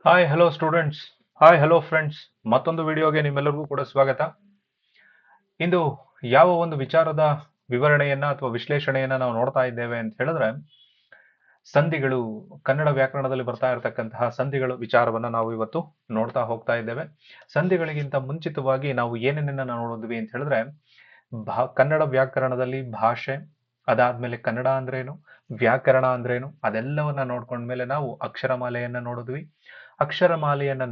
Hi hello students. Hi hello friends. ಮತ್ತೊಂದು ವಿಡಿಯೋಗೆ ನಿಮ್ಮೆಲ್ಲರಿಗೂ ಕೂಡ ಸ್ವಾಗತ. ಇಂದು ಯಾವ ಒಂದು ವಿಚಾರದ ವಿವರಣೆಯನ್ನ ಅಥವಾ ವಿಶ್ಲೇಷಣೆಯನ್ನ ನಾವು ನೋಡ್ತಾ ಇದ್ದೇವೆ ಅಂತ ಹೇಳಿದ್ರೆ, ಸಂಧಿಗಳು, ಕನ್ನಡ ವ್ಯಾಕರಣದಲ್ಲಿ ಬರ್ತಾ ಇರತಕ್ಕಂತಹ ಸಂಧಿಗಳು ವಿಚಾರವನ್ನ ನಾವು ಇವತ್ತು ನೋಡ್ತಾ ಹೋಗ್ತಾ ಇದ್ದೇವೆ. ಸಂಧಿಗಳಿಗಿಂತ ಮುಂಚಿತವಾಗಿ ನಾವು ಏನೇನನ್ನ ನೋಡಿದ್ವಿ ಅಂತ ಹೇಳಿದ್ರೆ, ಕನ್ನಡ ವ್ಯಾಕರಣದಲ್ಲಿ ಭಾಷೆ, ಅದಾದ್ಮೇಲೆ ಕನ್ನಡ ಅಂದ್ರೇನು, ವ್ಯಾಕರಣ ಅಂದ್ರೇನು, ಅದೆಲ್ಲವನ್ನ ನೋಡ್ಕೊಂಡ್ಮೇಲೆ ನಾವು ಅಕ್ಷರಮಾಲೆಯನ್ನ ನೋಡಿದ್ವಿ. ಅಕ್ಷರಮಾಲೆಯನ್ನ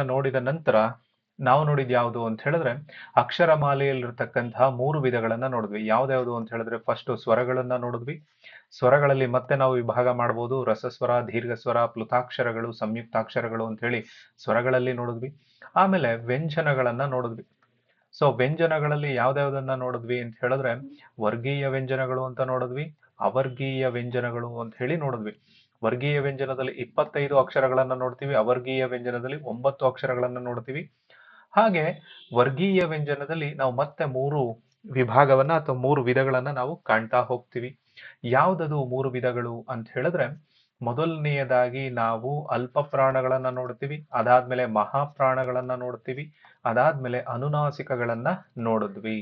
ನೋಡಿದ ನಂತರ ನಾವು ನೋಡಿದ್ ಯಾವುದು ಅಂತ ಹೇಳಿದ್ರೆ, ಅಕ್ಷರಮಾಲೆಯಲ್ಲಿರ್ತಕ್ಕಂತಹ 3 ವಿಧಗಳನ್ನ ನೋಡಿದ್ವಿ. ಯಾವ್ದ್ಯಾವ್ದು ಅಂತ ಹೇಳಿದ್ರೆ, ಫಸ್ಟ್ ಸ್ವರಗಳನ್ನ ನೋಡಿದ್ವಿ. ಸ್ವರಗಳಲ್ಲಿ ಮತ್ತೆ ನಾವು ವಿಭಾಗ ಮಾಡಬಹುದು: ರಸಸ್ವರ, ದೀರ್ಘಸ್ವರ, ಪ್ಲುತಾಕ್ಷರಗಳು, ಸಂಯುಕ್ತಾಕ್ಷರಗಳು ಅಂತ ಹೇಳಿ ಸ್ವರಗಳಲ್ಲಿ ನೋಡಿದ್ವಿ. ಆಮೇಲೆ ವ್ಯಂಜನಗಳನ್ನ ನೋಡಿದ್ವಿ. ಸೊ ವ್ಯಂಜನಗಳಲ್ಲಿ ಯಾವ್ದ್ಯಾವ್ದನ್ನ ನೋಡಿದ್ವಿ ಅಂತ ಹೇಳಿದ್ರೆ, ವರ್ಗೀಯ ವ್ಯಂಜನಗಳು ಅಂತ ನೋಡಿದ್ವಿ, ಅವರ್ಗೀಯ ವ್ಯಂಜನಗಳು ಅಂತ ಹೇಳಿ ನೋಡಿದ್ವಿ. ವರ್ಗೀಯ ವ್ಯಂಜನದಲ್ಲಿ 25 ಅಕ್ಷರಗಳನ್ನ ನೋಡ್ತೀವಿ, ಅವರ್ಗೀಯ ವ್ಯಂಜನದಲ್ಲಿ 9 ಅಕ್ಷರಗಳನ್ನ ನೋಡ್ತೀವಿ. ಹಾಗೆ ವರ್ಗೀಯ ವ್ಯಂಜನದಲ್ಲಿ ನಾವು ಮತ್ತೆ 3 ವಿಭಾಗವನ್ನ ಅಥವಾ 3 ವಿಧಗಳನ್ನ ನಾವು ಕಾಣ್ತಾ ಹೋಗ್ತೀವಿ. ಯಾವ್ದದು 3 ವಿಧಗಳು ಅಂತ ಹೇಳಿದ್ರೆ, ಮೊದಲನೆಯದಾಗಿ ನಾವು ಅಲ್ಪ ಪ್ರಾಣಗಳನ್ನ ನೋಡ್ತೀವಿ, ಅದಾದ್ಮೇಲೆ ಮಹಾಪ್ರಾಣಗಳನ್ನ ನೋಡ್ತೀವಿ, ಅದಾದ್ಮೇಲೆ ಅನುನಾಸಿಕಗಳನ್ನ ನೋಡಿದ್ವಿ.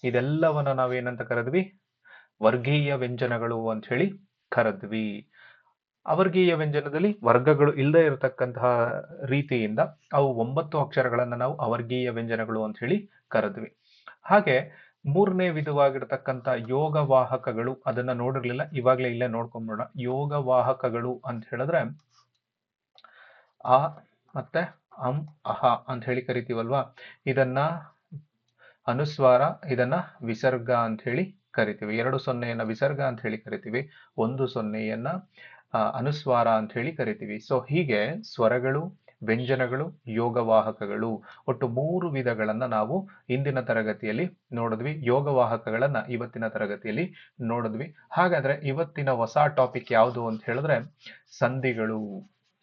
ಇದೆಲ್ಲವನ್ನ ನಾವೇನಂತ ಕರೆದ್ವಿ? ವರ್ಗೀಯ ವ್ಯಂಜನಗಳು ಅಂತ ಹೇಳಿ ಕರೆದ್ವಿ. ಅವರ್ಗೀಯ ವ್ಯಂಜನದಲ್ಲಿ ವರ್ಗಗಳು ಇಲ್ಲದೆ ಇರತಕ್ಕಂತಹ ರೀತಿಯಿಂದ ಅವು 9 ಅಕ್ಷರಗಳನ್ನ ನಾವು ಅವರ್ಗೀಯ ವ್ಯಂಜನಗಳು ಅಂತ ಹೇಳಿ ಕರೆದ್ವಿ. ಹಾಗೆ ಮೂರನೇ ವಿಧವಾಗಿರ್ತಕ್ಕಂಥ ಯೋಗವಾಹಕಗಳು, ಅದನ್ನ ನೋಡಿರ್ಲಿಲ್ಲ, ಇವಾಗ್ಲೇ ಇಲ್ಲೇ ನೋಡ್ಕೊಂಡ್ಬಿಡೋಣ. ಯೋಗವಾಹಕಗಳು ಅಂತ ಹೇಳಿದ್ರೆ, ಆ ಮತ್ತೆ ಅಂ ಅಹ ಅಂತ ಹೇಳಿ ಕರಿತೀವಲ್ವಾ, ಇದನ್ನ ಅನುಸ್ವಾರ, ಇದನ್ನ ವಿಸರ್ಗ ಅಂತ ಹೇಳಿ ಕರಿತೀವಿ. 2 ಸೊನ್ನೆಯನ್ನ ವಿಸರ್ಗ ಅಂತ ಹೇಳಿ ಕರಿತೀವಿ, 1 ಸೊನ್ನೆಯನ್ನ ಅನುಸ್ವಾರ ಅಂತ ಹೇಳಿ ಕರಿತೀವಿ. ಸೊ ಹೀಗೆ ಸ್ವರಗಳು, ವ್ಯಂಜನಗಳು, ಯೋಗವಾಹಕಗಳು, ಒಟ್ಟು 3 ವಿಧಗಳನ್ನ ನಾವು ಇಂದಿನ ತರಗತಿಯಲ್ಲಿ ನೋಡಿದ್ವಿ. ಯೋಗವಾಹಕಗಳನ್ನ ಇವತ್ತಿನ ತರಗತಿಯಲ್ಲಿ ನೋಡಿದ್ವಿ. ಹಾಗಾದ್ರೆ ಇವತ್ತಿನ ಹೊಸ ಟಾಪಿಕ್ ಯಾವುದು ಅಂತ ಹೇಳಿದ್ರೆ, ಸಂಧಿಗಳು.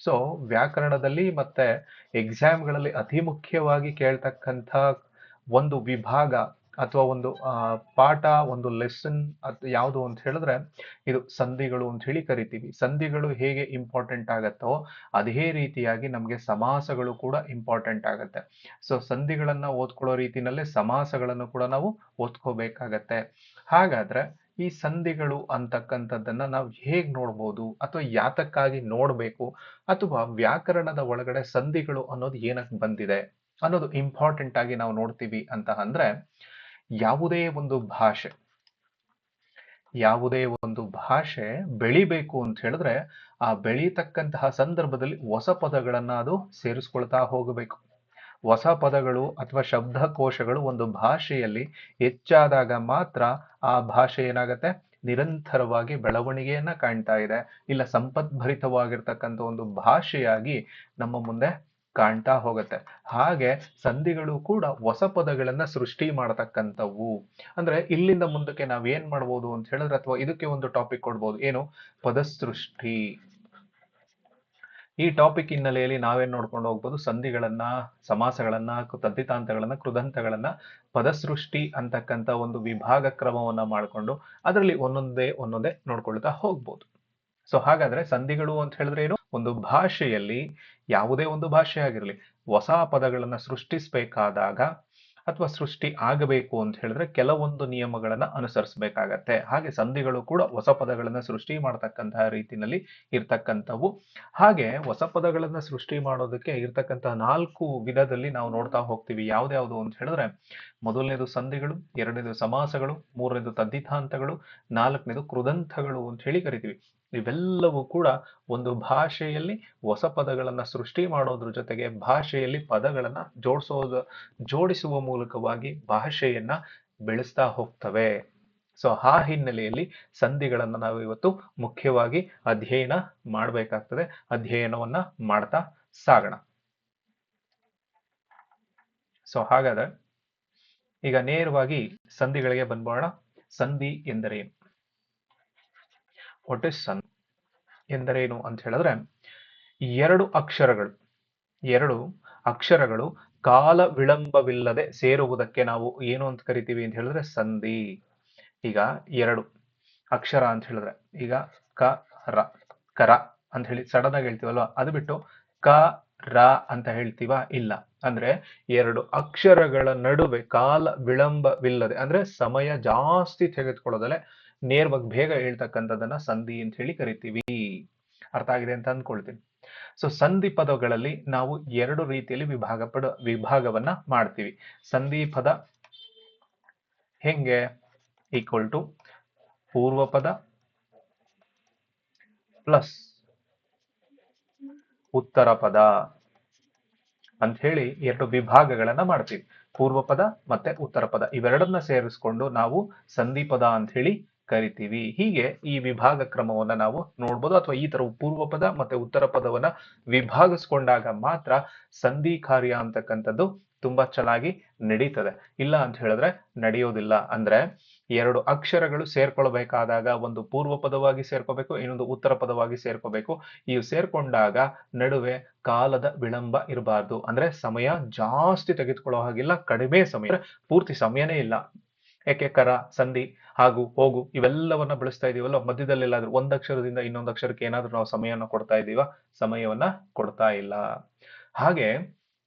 ಸೊ ವ್ಯಾಕರಣದಲ್ಲಿ ಮತ್ತೆ ಎಕ್ಸಾಮ್ಗಳಲ್ಲಿ ಅತಿ ಮುಖ್ಯವಾಗಿ ಕೇಳ್ತಕ್ಕಂಥ ಒಂದು ವಿಭಾಗ ಅಥವಾ ಒಂದು ಪಾಠ, ಒಂದು ಲೆಸನ್ ಯಾವುದು ಅಂತ ಹೇಳಿದ್ರೆ, ಇದು ಸಂಧಿಗಳು ಅಂತ ಹೇಳಿ ಕರಿತೀವಿ. ಸಂಧಿಗಳು ಹೇಗೆ ಇಂಪಾರ್ಟೆಂಟ್ ಆಗತ್ತೋ ಅದೇ ರೀತಿಯಾಗಿ ನಮಗೆ ಸಮಾಸಗಳು ಕೂಡ ಇಂಪಾರ್ಟೆಂಟ್ ಆಗತ್ತೆ. ಸೊ ಸಂಧಿಗಳನ್ನ ಓದ್ಕೊಳ್ಳೋ ರೀತಿನಲ್ಲೇ ಸಮಾಸಗಳನ್ನು ಕೂಡ ನಾವು ಓದ್ಕೋಬೇಕಾಗತ್ತೆ. ಹಾಗಾದ್ರೆ ಈ ಸಂಧಿಗಳು ಅಂತಕ್ಕಂಥದ್ದನ್ನ ನಾವು ಹೇಗ್ ನೋಡ್ಬೋದು, ಅಥವಾ ಯಾತಕ್ಕಾಗಿ ನೋಡ್ಬೇಕು, ಅಥವಾ ವ್ಯಾಕರಣದ ಒಳಗಡೆ ಸಂಧಿಗಳು ಅನ್ನೋದು ಏನಕ್ಕೆ ಬಂದಿದೆ ಅನ್ನೋದು ಇಂಪಾರ್ಟೆಂಟ್ ಆಗಿ ನಾವು ನೋಡ್ತೀವಿ ಅಂತ ಅಂದ್ರೆ, ಯಾವುದೇ ಒಂದು ಭಾಷೆ ಬೆಳಿಬೇಕು ಅಂತ ಹೇಳಿದ್ರೆ, ಆ ಬೆಳೀತಕ್ಕಂತಹ ಸಂದರ್ಭದಲ್ಲಿ ಹೊಸ ಪದಗಳನ್ನ ಅದು ಸೇರಿಸ್ಕೊಳ್ತಾ ಹೋಗಬೇಕು. ಹೊಸ ಪದಗಳು ಅಥವಾ ಶಬ್ದಕೋಶಗಳು ಒಂದು ಭಾಷೆಯಲ್ಲಿ ಹೆಚ್ಚಾದಾಗ ಮಾತ್ರ ಆ ಭಾಷೆ ಏನಾಗತ್ತೆ, ನಿರಂತರವಾಗಿ ಬೆಳವಣಿಗೆಯನ್ನ ಕಾಣ್ತಾ ಇದೆ, ಇಲ್ಲ ಸಂಪದ್ಭರಿತವಾಗಿರ್ತಕ್ಕಂಥ ಒಂದು ಭಾಷೆಯಾಗಿ ನಮ್ಮ ಮುಂದೆ ಕಾಣ್ತಾ ಹೋಗುತ್ತೆ. ಹಾಗೆ ಸಂಧಿಗಳು ಕೂಡ ಹೊಸ ಪದಗಳನ್ನ ಸೃಷ್ಟಿ ಮಾಡತಕ್ಕಂಥವು. ಅಂದ್ರೆ ಇಲ್ಲಿಂದ ಮುಂದಕ್ಕೆ ನಾವ್ ಏನ್ ಮಾಡ್ಬೋದು ಅಂತ ಹೇಳಿದ್ರೆ, ಅಥವಾ ಇದಕ್ಕೆ ಒಂದು ಟಾಪಿಕ್ ಕೊಡ್ಬೋದು, ಏನು? ಪದಸೃಷ್ಟಿ. ಈ ಟಾಪಿಕ್ ಹಿನ್ನೆಲೆಯಲ್ಲಿ ನಾವೇನ್ ನೋಡ್ಕೊಂಡು ಹೋಗ್ಬೋದು? ಸಂಧಿಗಳನ್ನ, ಸಮಾಸಗಳನ್ನ, ತದ್ಧಿತಾಂತಗಳನ್ನ, ಕೃದಂತಗಳನ್ನ, ಪದಸೃಷ್ಟಿ ಅಂತಕ್ಕಂಥ ಒಂದು ವಿಭಾಗ ಕ್ರಮವನ್ನ ಮಾಡಿಕೊಂಡು ಅದರಲ್ಲಿ ಒಂದೊಂದೇ ನೋಡ್ಕೊಳ್ತಾ ಹೋಗ್ಬೋದು. ಸೊ ಹಾಗಾದ್ರೆ ಸಂಧಿಗಳು ಅಂತ ಹೇಳಿದ್ರೆ ಏನು? ಒಂದು ಭಾಷೆಯಲ್ಲಿ, ಯಾವುದೇ ಒಂದು ಭಾಷೆ ಆಗಿರಲಿ, ಹೊಸ ಪದಗಳನ್ನ ಸೃಷ್ಟಿಸಬೇಕಾದಾಗ ಅಥವಾ ಸೃಷ್ಟಿ ಆಗಬೇಕು ಅಂತ ಹೇಳಿದ್ರೆ ಕೆಲವೊಂದು ನಿಯಮಗಳನ್ನ ಅನುಸರಿಸಬೇಕಾಗತ್ತೆ. ಹಾಗೆ ಸಂಧಿಗಳು ಕೂಡ ಹೊಸ ಪದಗಳನ್ನ ಸೃಷ್ಟಿ ಮಾಡತಕ್ಕಂತಹ ರೀತಿನಲ್ಲಿ ಇರ್ತಕ್ಕಂಥವು. ಹಾಗೆ ಹೊಸ ಪದಗಳನ್ನ ಸೃಷ್ಟಿ ಮಾಡೋದಕ್ಕೆ ಇರ್ತಕ್ಕಂತಹ 4 ವಿಧದಲ್ಲಿ ನಾವು ನೋಡ್ತಾ ಹೋಗ್ತೀವಿ. ಯಾವ್ದ್ಯಾವ್ದು ಅಂತ ಹೇಳಿದ್ರೆ, ಮೊದಲನೇದು ಸಂಧಿಗಳು, ಎರಡನೇದು ಸಮಾಸಗಳು, ಮೂರನೇದು ತದ್ಧಿತಾಂತಗಳು, ನಾಲ್ಕನೇದು ಕೃದಂತಗಳು ಅಂತ ಹೇಳಿ ಕರಿತೀವಿ. ಇವೆಲ್ಲವೂ ಕೂಡ ಒಂದು ಭಾಷೆಯಲ್ಲಿ ಹೊಸ ಪದಗಳನ್ನ ಸೃಷ್ಟಿ ಮಾಡೋದ್ರ ಜೊತೆಗೆ ಭಾಷೆಯಲ್ಲಿ ಪದಗಳನ್ನ ಜೋಡಿಸುವ ಮೂಲಕವಾಗಿ ಭಾಷೆಯನ್ನ ಬೆಳೆಸ್ತಾ ಹೋಗ್ತವೆ. ಸೊ ಆ ಹಿನ್ನೆಲೆಯಲ್ಲಿ ಸಂಧಿಗಳನ್ನ ನಾವು ಇವತ್ತು ಮುಖ್ಯವಾಗಿ ಅಧ್ಯಯನ ಮಾಡಬೇಕಾಗ್ತದೆ. ಅಧ್ಯಯನವನ್ನ ಮಾಡ್ತಾ ಸಾಗೋಣ. ಸೊ ಹಾಗಾದ್ರೆ ಈಗ ನೇರವಾಗಿ ಸಂಧಿಗಳಿಗೆ ಬಂದ್ಬೋಣ. ಸಂಧಿ ಎಂದರೇನು? ವಾಟ್ ಇಸ್ ಸಂಧಿ ಎಂದರೇನು ಅಂತ ಹೇಳಿದ್ರೆ, ಎರಡು ಅಕ್ಷರಗಳು ಕಾಲ ವಿಳಂಬವಿಲ್ಲದೆ ಸೇರುವುದಕ್ಕೆ ನಾವು ಏನು ಅಂತ ಕರಿತೀವಿ ಅಂತ ಹೇಳಿದ್ರೆ ಸಂಧಿ. ಈಗ ಎರಡು ಅಕ್ಷರ ಅಂತ ಹೇಳಿದ್ರೆ, ಈಗ ಕ ರ, ಕರ ಅಂತ ಹೇಳಿ ಸಡನ್ ಆಗಿ ಹೇಳ್ತೀವಲ್ವಾ, ಅದು ಬಿಟ್ಟು ಕ ರ ಅಂತ ಹೇಳ್ತೀವ? ಇಲ್ಲ. ಅಂದ್ರೆ ಎರಡು ಅಕ್ಷರಗಳ ನಡುವೆ ಕಾಲ ವಿಳಂಬವಿಲ್ಲದೆ, ಅಂದ್ರೆ ಸಮಯ ಜಾಸ್ತಿ ತೆಗೆದುಕೊಳ್ಳೋದಲ್ಲೇ ನೇರವಾಗಿ ಬೇಗ ಹೇಳ್ತಕ್ಕಂಥದ್ದನ್ನ ಸಂಧಿ ಅಂತ ಹೇಳಿ ಕರಿತೀವಿ. ಅರ್ಥ ಆಗಿದೆ ಅಂತ ಅಂದ್ಕೊಳ್ತೀನಿ. ಸೊ ಸಂಧಿ ಪದಗಳಲ್ಲಿ ನಾವು ಎರಡು ರೀತಿಯಲ್ಲಿ ವಿಭಾಗವನ್ನ ಮಾಡ್ತೀವಿ. ಸಂಧಿ ಪದ ಹೆಂಗೆ? ಈಕ್ವಲ್ ಟು ಪೂರ್ವ ಪದ ಪ್ಲಸ್ ಉತ್ತರ ಪದ ಅಂತ ಹೇಳಿ ಎರಡು ವಿಭಾಗಗಳನ್ನ ಮಾಡ್ತೀವಿ. ಪೂರ್ವ ಪದ ಮತ್ತೆ ಉತ್ತರ ಪದ ಇವೆರಡನ್ನ ಸೇರಿಸ್ಕೊಂಡು ನಾವು ಸಂಧಿ ಪದ ಅಂತ ಹೇಳಿ ಕರಿತೀವಿ. ಹೀಗೆ ಈ ವಿಭಾಗ ಕ್ರಮವನ್ನ ನಾವು ನೋಡ್ಬೋದು, ಅಥವಾ ಈ ತರ ಪೂರ್ವ ಪದ ಮತ್ತೆ ಉತ್ತರ ಪದವನ್ನ ವಿಭಾಗಿಸ್ಕೊಂಡಾಗ ಮಾತ್ರ ಸಂಧಿ ಕಾರ್ಯ ಅಂತಕ್ಕಂಥದ್ದು ತುಂಬಾ ಚೆನ್ನಾಗಿ ನಡೀತದೆ. ಇಲ್ಲ ಅಂತ ಹೇಳಿದ್ರೆ ನಡೆಯೋದಿಲ್ಲ. ಅಂದ್ರೆ ಎರಡು ಅಕ್ಷರಗಳು ಸೇರ್ಕೊಳ್ಬೇಕಾದಾಗ ಒಂದು ಪೂರ್ವ ಪದವಾಗಿ ಸೇರ್ಕೋಬೇಕು, ಇನ್ನೊಂದು ಉತ್ತರ ಪದವಾಗಿ ಸೇರ್ಕೋಬೇಕು. ಇವು ಸೇರ್ಕೊಂಡಾಗ ನಡುವೆ ಕಾಲದ ವಿಳಂಬ ಇರಬಾರ್ದು. ಅಂದ್ರೆ ಸಮಯ ಜಾಸ್ತಿ ತೆಗೆದುಕೊಳ್ಳೋ ಹಾಗಿಲ್ಲ, ಕಡಿಮೆ ಸಮಯ, ಪೂರ್ತಿ ಸಮಯನೇ ಇಲ್ಲ. ಯಾಕೆ? ಕರ, ಸಂಧಿ ಹಾಗೂ ಹೋಗು ಇವೆಲ್ಲವನ್ನ ಬಳಸ್ತಾ ಇದೀವಲ್ಲ, ಮಧ್ಯದಲ್ಲಿ ಎಲ್ಲಾದ್ರೂ ಒಂದ್ ಅಕ್ಷರದಿಂದ ಇನ್ನೊಂದು ಅಕ್ಷರಕ್ಕೆ ಏನಾದ್ರೂ ನಾವು ಸಮಯವನ್ನ ಕೊಡ್ತಾ ಇದೀವ? ಸಮಯವನ್ನ ಕೊಡ್ತಾ ಇಲ್ಲ. ಹಾಗೆ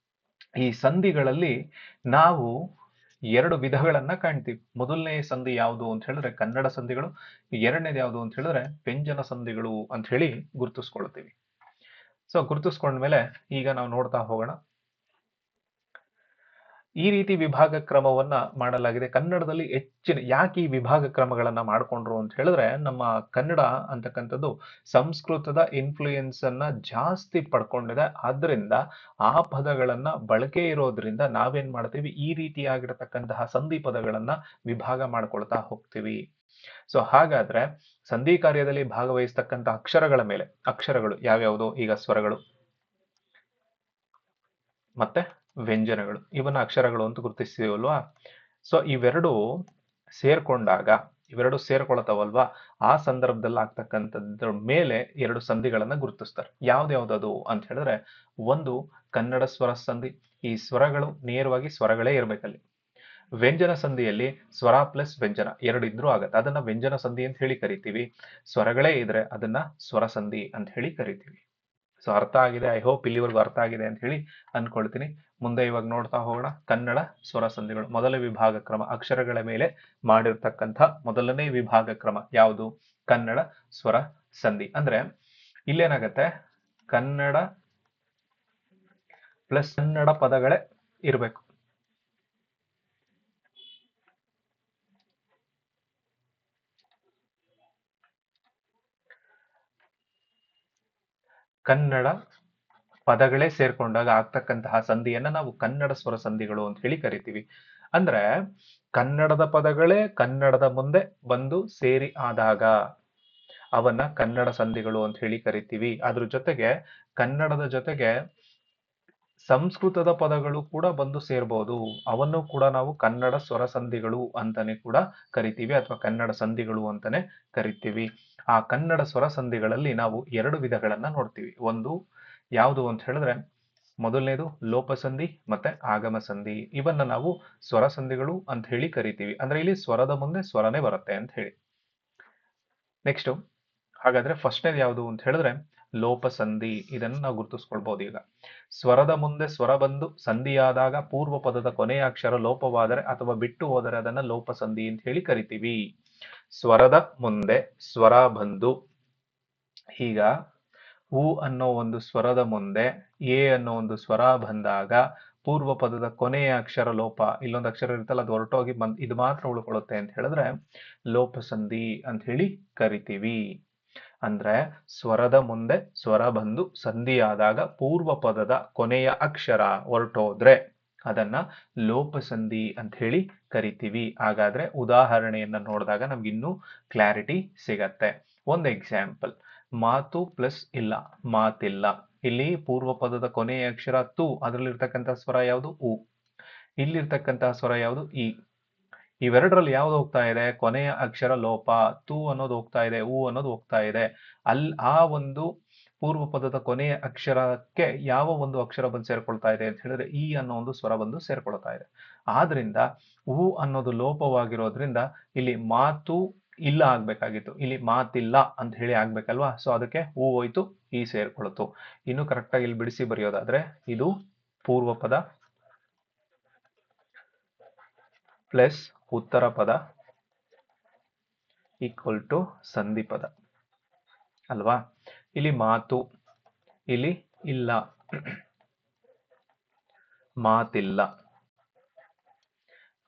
ಈ ಸಂಧಿಗಳಲ್ಲಿ ನಾವು ಎರಡು ವಿಧಗಳನ್ನ ಕಾಣ್ತೀವಿ. ಮೊದಲನೇ ಸಂಧಿ ಯಾವುದು ಅಂತ ಹೇಳಿದ್ರೆ ಕನ್ನಡ ಸಂಧಿಗಳು, ಎರಡನೇದು ಯಾವುದು ಅಂತ ಹೇಳಿದ್ರೆ ವ್ಯಂಜನ ಸಂಧಿಗಳು ಅಂತ ಹೇಳಿ ಗುರುತಿಸ್ಕೊಳ್ತೀವಿ. ಸೊ ಗುರುತಿಸ್ಕೊಂಡ್ಮೇಲೆ ಈಗ ನಾವು ನೋಡ್ತಾ ಹೋಗೋಣ. ಈ ರೀತಿ ವಿಭಾಗ ಕ್ರಮವನ್ನ ಮಾಡಲಾಗಿದೆ. ಕನ್ನಡದಲ್ಲಿ ಯಾಕೆ ಈ ವಿಭಾಗ ಕ್ರಮಗಳನ್ನ ಮಾಡ್ಕೊಂಡ್ರು ಅಂತ ಹೇಳಿದ್ರೆ, ನಮ್ಮ ಕನ್ನಡ ಅಂತಕ್ಕಂಥದ್ದು ಸಂಸ್ಕೃತದ ಇನ್ಫ್ಲೂಯೆನ್ಸ್ ಅನ್ನ ಜಾಸ್ತಿ ಪಡ್ಕೊಂಡಿದೆ. ಆದ್ರಿಂದ ಆ ಪದಗಳನ್ನ ಬಳಕೆ ಇರೋದ್ರಿಂದ ನಾವೇನ್ ಮಾಡ್ತೀವಿ, ಈ ರೀತಿಯಾಗಿರತಕ್ಕಂತಹ ಸಂಧಿ ಪದಗಳನ್ನ ವಿಭಾಗ ಮಾಡ್ಕೊಳ್ತಾ ಹೋಗ್ತೀವಿ. ಸೊ ಹಾಗಾದ್ರೆ ಸಂಧಿ ಕಾರ್ಯದಲ್ಲಿ ಭಾಗವಹಿಸ್ತಕ್ಕಂಥ ಅಕ್ಷರಗಳ ಮೇಲೆ, ಅಕ್ಷರಗಳು ಯಾವ್ಯಾವುದು? ಈಗ ಸ್ವರಗಳು ಮತ್ತೆ ವ್ಯಂಜನಗಳು, ಇವನ್ನ ಅಕ್ಷರಗಳು ಅಂತ ಗುರುತಿಸ್ತೀವಲ್ವಾ? ಸೊ ಇವೆರಡು ಸೇರ್ಕೊಳ್ತಾವಲ್ವಾ, ಆ ಸಂದರ್ಭದಲ್ಲಿ ಆಗ್ತಕ್ಕಂಥದ್ರ ಮೇಲೆ ಎರಡು ಸಂಧಿಗಳನ್ನ ಗುರುತಿಸ್ತಾರೆ. ಯಾವ್ದ್ಯಾವ್ದದು ಅಂತ ಹೇಳಿದ್ರೆ, ಒಂದು ಕನ್ನಡ ಸ್ವರ ಸಂಧಿ. ಈ ಸ್ವರಗಳು ನೇರವಾಗಿ ಸ್ವರಗಳೇ ಇರ್ಬೇಕಲ್ಲಿ. ವ್ಯಂಜನ ಸಂಧಿಯಲ್ಲಿ ಸ್ವರ ಪ್ಲಸ್ ವ್ಯಂಜನ ಎರಡು ಇದ್ರೂ ಆಗತ್ತೆ, ಅದನ್ನ ವ್ಯಂಜನ ಸಂಧಿ ಅಂತ ಹೇಳಿ ಕರಿತೀವಿ. ಸ್ವರಗಳೇ ಇದ್ರೆ ಅದನ್ನ ಸ್ವರ ಸಂಧಿ ಅಂತ ಹೇಳಿ ಕರಿತೀವಿ. ಸೊ ಅರ್ಥ ಆಗಿದೆ, ಐ ಹೋಪ್ ಇಲ್ಲಿವರೆಗೂ ಅರ್ಥ ಆಗಿದೆ ಅಂತ ಹೇಳಿ ಅನ್ಕೊಳ್ತೀನಿ. ಮುಂದೆ ಇವಾಗ ನೋಡ್ತಾ ಹೋಗೋಣ. ಕನ್ನಡ ಸ್ವರ ಸಂಧಿಗಳು, ಮೊದಲ ವಿಭಾಗ ಕ್ರಮ, ಅಕ್ಷರಗಳ ಮೇಲೆ ಮಾಡಿರ್ತಕ್ಕಂಥ ಮೊದಲನೇ ವಿಭಾಗ ಕ್ರಮ ಯಾವುದು? ಕನ್ನಡ ಸ್ವರ ಸಂಧಿ. ಅಂದ್ರೆ ಇಲ್ಲೇನಾಗತ್ತೆ, ಕನ್ನಡ ಪ್ಲಸ್ ಕನ್ನಡ ಪದಗಳೇ ಇರಬೇಕು. ಕನ್ನಡ ಪದಗಳೇ ಸೇರ್ಕೊಂಡಾಗ ಆಗ್ತಕ್ಕಂತಹ ಸಂಧಿಯನ್ನ ನಾವು ಕನ್ನಡ ಸ್ವರ ಸಂಧಿಗಳು ಅಂತ ಹೇಳಿ ಕರಿತೀವಿ. ಅಂದ್ರೆ ಕನ್ನಡದ ಪದಗಳೇ ಕನ್ನಡದ ಮುಂದೆ ಬಂದು ಸೇರಿ ಆದಾಗ ಅವನ್ನ ಕನ್ನಡ ಸಂಧಿಗಳು ಅಂತ ಹೇಳಿ ಕರಿತೀವಿ. ಅದ್ರ ಜೊತೆಗೆ ಕನ್ನಡದ ಜೊತೆಗೆ ಸಂಸ್ಕೃತದ ಪದಗಳು ಕೂಡ ಬಂದು ಸೇರ್ಬೋದು, ಅವನ್ನು ಕೂಡ ನಾವು ಕನ್ನಡ ಸ್ವರ ಸಂಧಿಗಳು ಅಂತಾನೆ ಕೂಡ ಕರಿತೀವಿ, ಅಥವಾ ಕನ್ನಡ ಸಂಧಿಗಳು ಅಂತಾನೆ ಕರಿತೀವಿ. ಆ ಕನ್ನಡ ಸ್ವರ ಸಂಧಿಗಳಲ್ಲಿ ನಾವು ಎರಡು ವಿಧಗಳನ್ನ ನೋಡ್ತೀವಿ. ಒಂದು ಯಾವುದು ಅಂತ ಹೇಳಿದ್ರೆ, ಮೊದಲನೇದು ಲೋಪ ಸಂಧಿ ಮತ್ತೆ ಆಗಮ ಸಂಧಿ. ಇವನ್ನ ನಾವು ಸ್ವರ ಸಂಧಿಗಳು ಅಂತ ಹೇಳಿ ಕರಿತೀವಿ. ಅಂದ್ರೆ ಇಲ್ಲಿ ಸ್ವರದ ಮುಂದೆ ಸ್ವರನೇ ಬರುತ್ತೆ ಅಂತ ಹೇಳಿ. ನೆಕ್ಸ್ಟ್ ಹಾಗಾದ್ರೆ ಫಸ್ಟ್ನೇದು ಯಾವುದು ಅಂತ ಹೇಳಿದ್ರೆ ಲೋಪ ಸಂಧಿ. ಇದನ್ನು ನಾವು ಗುರುತಿಸ್ಕೊಳ್ಬಹುದು. ಈಗ ಸ್ವರದ ಮುಂದೆ ಸ್ವರ ಬಂದು ಸಂಧಿಯಾದಾಗ ಪೂರ್ವ ಪದದ ಕೊನೆಯ ಅಕ್ಷರ ಲೋಪವಾದರೆ ಅಥವಾ ಬಿಟ್ಟು ಹೋದರೆ ಅದನ್ನ ಲೋಪ ಸಂಧಿ ಅಂತ ಹೇಳಿ ಕರಿತೀವಿ. ಸ್ವರದ ಮುಂದೆ ಸ್ವರ ಬಂದು, ಈಗ ಉ ಅನ್ನೋ ಒಂದು ಸ್ವರದ ಮುಂದೆ ಎ ಅನ್ನೋ ಒಂದು ಸ್ವರ ಬಂದಾಗ ಪೂರ್ವ ಪದದ ಕೊನೆಯ ಅಕ್ಷರ ಲೋಪ, ಇಲ್ಲೊಂದು ಅಕ್ಷರ ಇರುತ್ತಲ್ಲ ಅದು ಹೊರಟೋಗಿ ಇದು ಮಾತ್ರ ಉಳ್ಕೊಳ್ಳುತ್ತೆ ಅಂತ ಹೇಳಿದ್ರೆ ಲೋಪ ಸಂಧಿ ಅಂತ ಹೇಳಿ ಕರಿತೀವಿ. ಅಂದ್ರೆ ಸ್ವರದ ಮುಂದೆ ಸ್ವರ ಬಂದು ಸಂಧಿಯಾದಾಗ ಪೂರ್ವ ಪದದ ಕೊನೆಯ ಅಕ್ಷರ ಹೊರಟೋದ್ರೆ ಅದನ್ನ ಲೋಪ ಸಂಧಿ ಅಂತ ಹೇಳಿ ಕರಿತೀವಿ. ಹಾಗಾದ್ರೆ ಉದಾಹರಣೆಯನ್ನ ನೋಡಿದಾಗ ನಮ್ಗೆ ಇನ್ನೂ ಕ್ಲಾರಿಟಿ ಸಿಗತ್ತೆ. ಒಂದು ಎಕ್ಸಾಂಪಲ್, ಮಾತು ಪ್ಲಸ್ ಇಲ್ಲ, ಮಾತಿಲ್ಲ. ಇಲ್ಲಿ ಪೂರ್ವ ಪದದ ಕೊನೆಯ ಅಕ್ಷರ ತು, ಅದರಲ್ಲಿರ್ತಕ್ಕಂಥ ಸ್ವರ ಯಾವುದು? ಉ. ಇಲ್ಲಿರ್ತಕ್ಕಂತಹ ಸ್ವರ ಯಾವುದು? ಇ. ಇವೆರಡರಲ್ಲಿ ಯಾವ್ದು ಹೋಗ್ತಾ ಇದೆ? ಕೊನೆಯ ಅಕ್ಷರ ಲೋಪ, ತು ಅನ್ನೋದು ಹೋಗ್ತಾ ಇದೆ, ಉ ಅನ್ನೋದು ಹೋಗ್ತಾ ಇದೆ. ಆ ಒಂದು ಪೂರ್ವ ಪದದ ಕೊನೆಯ ಅಕ್ಷರಕ್ಕೆ ಯಾವ ಒಂದು ಅಕ್ಷರ ಬಂದು ಸೇರ್ಕೊಳ್ತಾ ಇದೆ ಅಂತ ಹೇಳಿದ್ರೆ ಇ ಅನ್ನೋ ಒಂದು ಸ್ವರ ಬಂದು ಸೇರ್ಕೊಳ್ತಾ ಇದೆ. ಆದ್ರಿಂದ ಉ ಅನ್ನೋದು ಲೋಪವಾಗಿರೋದ್ರಿಂದ ಇಲ್ಲಿ ಮಾತು ಇಲ್ಲ ಆಗ್ಬೇಕಾಗಿತ್ತು, ಇಲ್ಲಿ ಮಾತಿಲ್ಲ ಅಂತ ಹೇಳಿ ಆಗ್ಬೇಕಲ್ವಾ. ಸೊ ಅದಕ್ಕೆ ಹೂ ಹೋಯ್ತು, ಈ ಸೇರ್ಕೊಳ್ತು. ಇನ್ನು ಕರೆಕ್ಟಾಗಿ ಇಲ್ಲಿ ಬಿಡಿಸಿ ಬರೆಯೋದಾದ್ರೆ ಇದು ಪೂರ್ವ ಪದ ಪ್ಲಸ್ ಉತ್ತರ ಪದ ಈಕ್ವಲ್ ಟು ಸಂಧಿ ಪದ ಅಲ್ವಾ. ಇಲ್ಲಿ ಮಾತು, ಇಲ್ಲಿ ಇಲ್ಲ, ಮಾತಿಲ್ಲ,